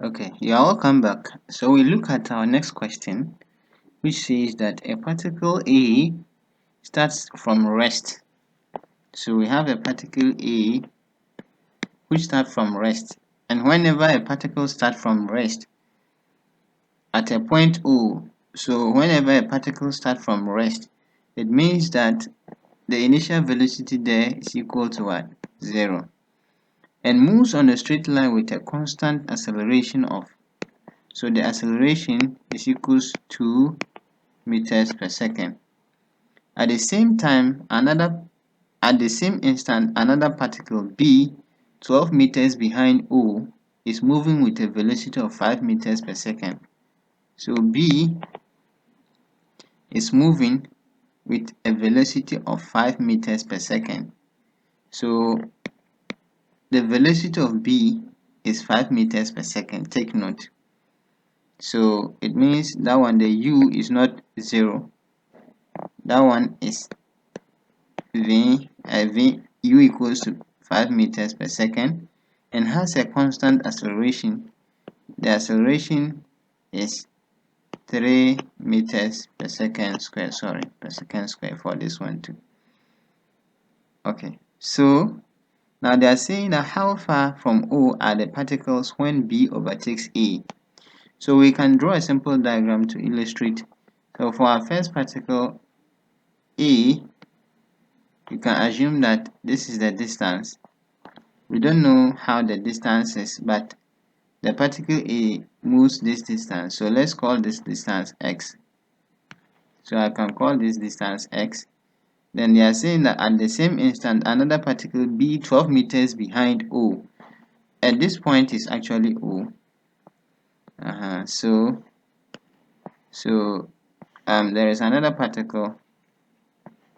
Okay, you are welcome back. So we look at our next question, which says that a particle A starts from rest. So we have a particle A which starts from rest. And whenever a particle starts from rest at a point O, so whenever a particle starts from rest, it means that the initial velocity there is equal to what? 0. And moves on a straight line with a constant acceleration of, so the acceleration is equals to 2 meters per second. At the same instant, another particle B, 12 meters behind O, is moving with a velocity of 5 meters per second. So B is moving with a velocity of 5 meters per second. So the velocity of B is 5 meters per second. Take note. So it means that one, the U is not 0. That one is U equals to 5 meters per second and has a constant acceleration. The acceleration is 3 meters per second square, per second square for this one too. Okay, so now they are saying that how far from O are the particles when B overtakes A. So we can draw a simple diagram to illustrate. So for our first particle A, you can assume that this is the distance. We don't know how the distance is, but the particle A moves this distance. So let's call this distance x. So I can call this distance x. Then they are saying that at the same instant, another particle B 12 meters behind O. At this point is actually O. There is another particle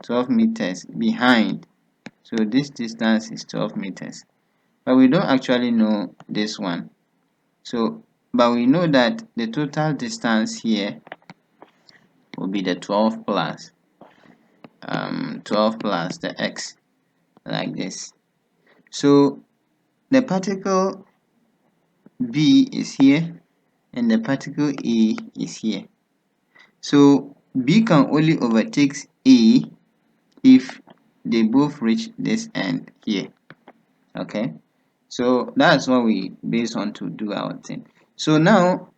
12 meters behind. So this distance is 12 meters. But we don't actually know this one. But we know that the total distance here will be the 12 plus the x, like this. So the particle B is here and the particle A is here. So B can only overtake A if they both reach this end here. Okay, so that's what we base on to do our thing. So now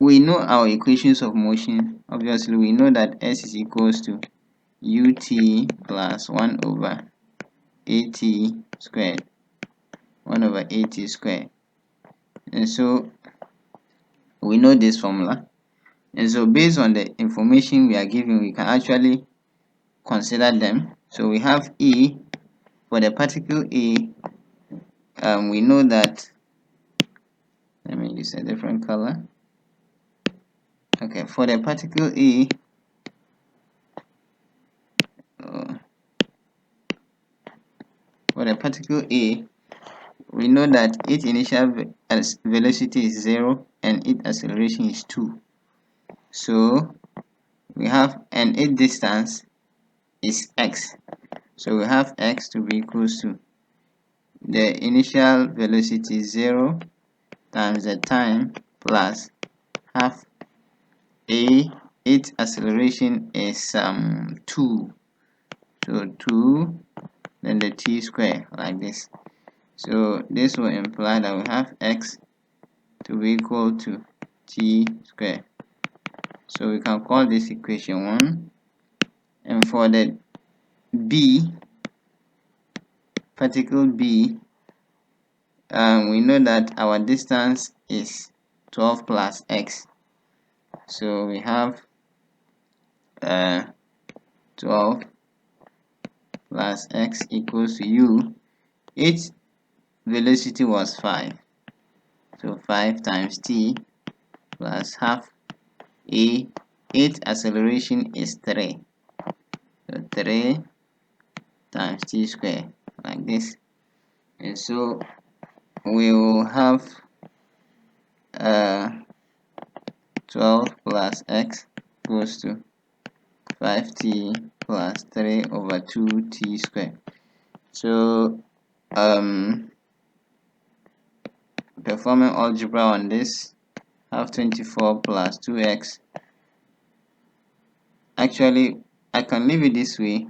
we know our equations of motion. Obviously we know that S is equals to ut plus 1 over at squared, 1 over at squared. And so we know this formula. And so based on the information we are given, we can actually consider them. So we have E for the particle A. We know that, let me use a different color. Okay, for the particle A, we know that its initial velocity is 0 and its acceleration is 2. So we have, and its distance is x. So we have x to be equals to the initial velocity 0 times the time plus half a. Its acceleration is 2. So 2, then the t square, like this. So this will imply that we have x to be equal to t square. So we can call this equation 1. And for the B, particle B, we know that our distance is 12 plus x. So we have 12 plus x equals to u. Its velocity was 5. So 5 times t plus half a. Its acceleration is 3. So 3 times t square, like this. And so we will have 12 plus x equals to 5t plus 3 over 2t square. So performing algebra on this, have 24 plus 2x. Actually, I can leave it this way.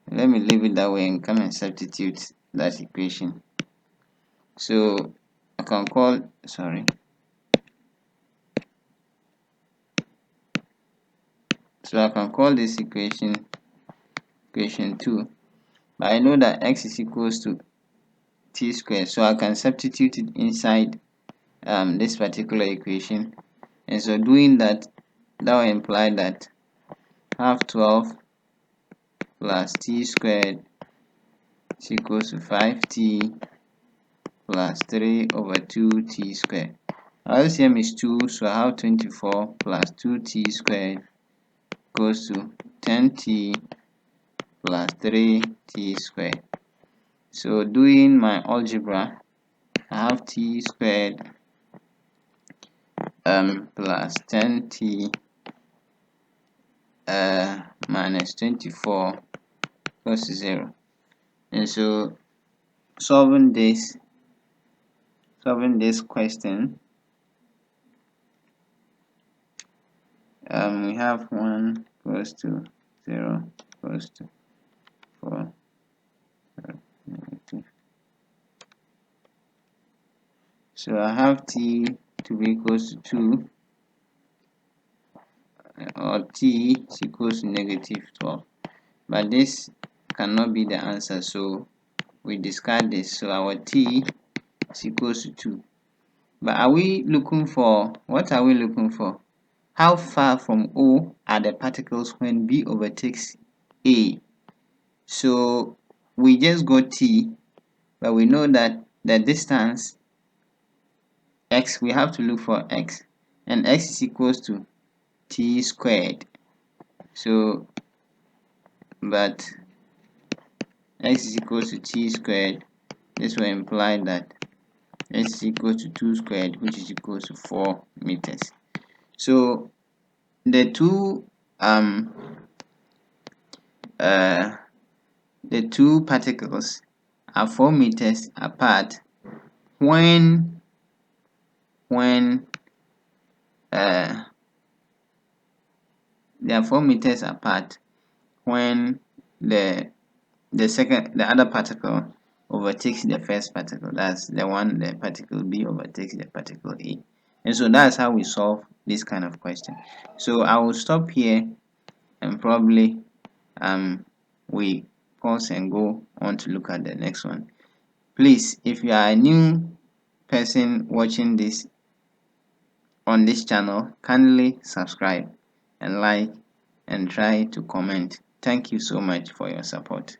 Let me leave it that way and come and substitute that equation. So I can call, sorry, so I can call this equation 2, but I know that x is equals to t squared, so I can substitute it inside this particular equation. And so doing that, that will imply that half 12 plus t squared is equals to 5t plus 3 over 2t squared. Our LCM is 2, so I have 24 plus 2t squared equals to 10t plus 3t squared. So doing my algebra, I have t squared plus 10t minus 24 equals to 0. And so solving this question, we have 1 equals to 0 equals to 4 negative. So I have t to be equals to 2, or t is equals to negative 12, but this cannot be the answer, so we discard this. So our t is equals to 2. But are we looking for, what are we looking for? How far from O are the particles when B overtakes A? So we just got t, but we know that the distance x, we have to look for x, and x is equals to t squared. So but x is equals to t squared, this will imply that x is equal to 2 squared, which is equals to 4 meters. So the two particles are 4 meters apart when they are 4 meters apart when the other particle overtakes the first particle. That's the particle B overtakes the particle A. And so that's how we solve this kind of question. So I will stop here, and probably we pause and go on to look at the next one. Please, if you are a new person watching this on this channel, kindly subscribe and like and try to comment. Thank you so much for your support.